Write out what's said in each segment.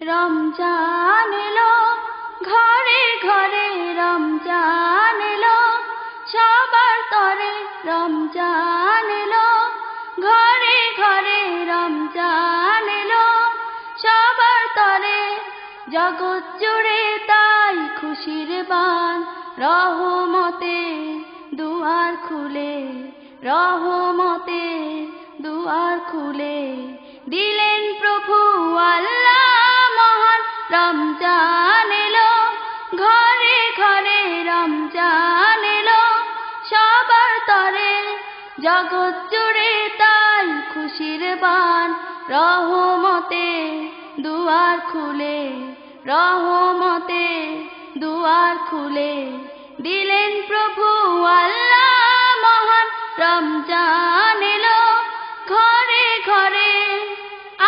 রমজান এলো, ঘরে ঘরে রমজান এলো, সবার তরে রমজান এলো, ঘরে ঘরে রমজান এলো, সবার তরে। জগৎ জুড়ে তাই খুশির বান, রহমতে দুয়ার খুলে, রহমতে দুয়ার খুলে দিলেন প্রভু আল্লাহ মহান। রমজান এলো, ঘরে ঘরে রমজান এলো, সবার তরে। জগৎ জুড়ে তাই খুশির বান, রহমতে দুয়ার খুলে, রহমতে দুয়ার খুলে দিলেন প্রভু আল্লাহ মহান। রমজান এলো, ঘরে ঘরে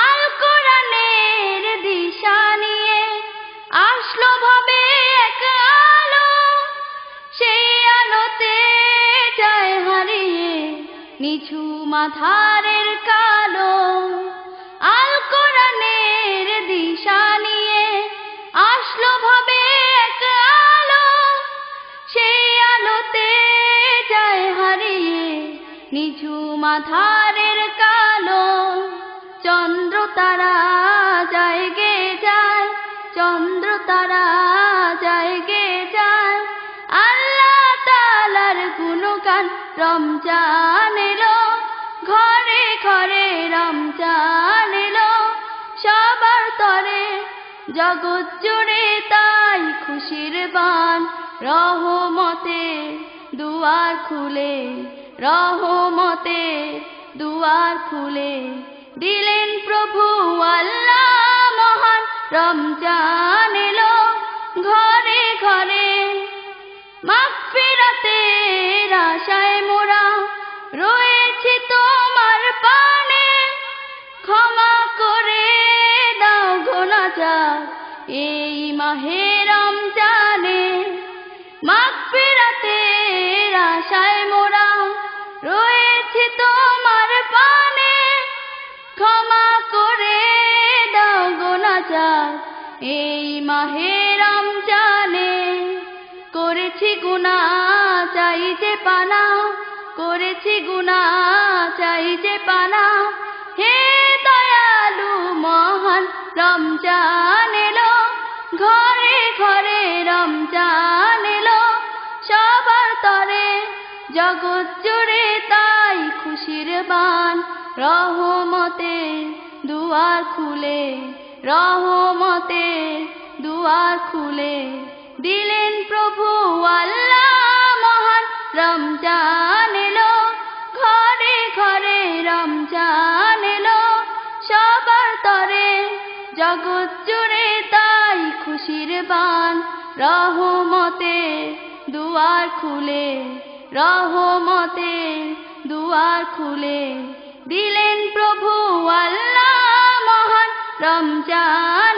আল কোরআনের দিশা নিয়ে আসলো ভাবে এক আলো, সেই আলোতে যায় হারিয়ে নিঝুম আঁধারের কালো। আল কোরআনের দিশা নিয়ে আসলো ভাবে এক আলো, সেই আলোতে যায় হারিয়ে নিঝুম আঁধারের কালো। চন্দ্র তারা যায় গে যায়, চন্দ্র তারা যায় গে যায় আল্লাহ তাআলার গুণগান। রমজান এলো, ঘরে ঘরে রমজান এলো, সবার তরে। জগৎ জুড়ে তাই খুশির বান, রহমতে দুয়ার খুলে, রহমতে দুয়ার খুলে দিলেন প্রভু আল্লাহ মহান। রমজান এলো, ঘরে ঘরে মাগফিরাতের আশায় মোরা রয়েছি তোমার পানে, ক্ষমা করে দাও গুনাহগার এই মাহে রমজানে। মাগফিরাতের আশায় মোরা রয়েছি তোমার পানে, ক্ষমা করে দাও গুনাহগার এই মাহে রমজানে। করেছি গুনাহ চাই যে পানা, করেছি গুনাহ চাই যে পানা, হে দয়ালু মহান। রমজান এলো, ঘরে ঘরে রমজান এলো, সবার তরে। জগৎ জুড়ে তাই খুশির বান, রহমতে দুয়ার খুলে, রহমতে দুয়ার খুলে দিলেন প্রভু আল্লাহ মহান। রমজান এলো, ঘরে ঘরে রমজান এলো, সবার তরে। জগৎ জুড়ে তাই খুশির বান, রহমতে দুয়ার খুলে, রহমতে দুয়ার খুলে দিলেন প্রভু আল্লাহ মহান। রমজান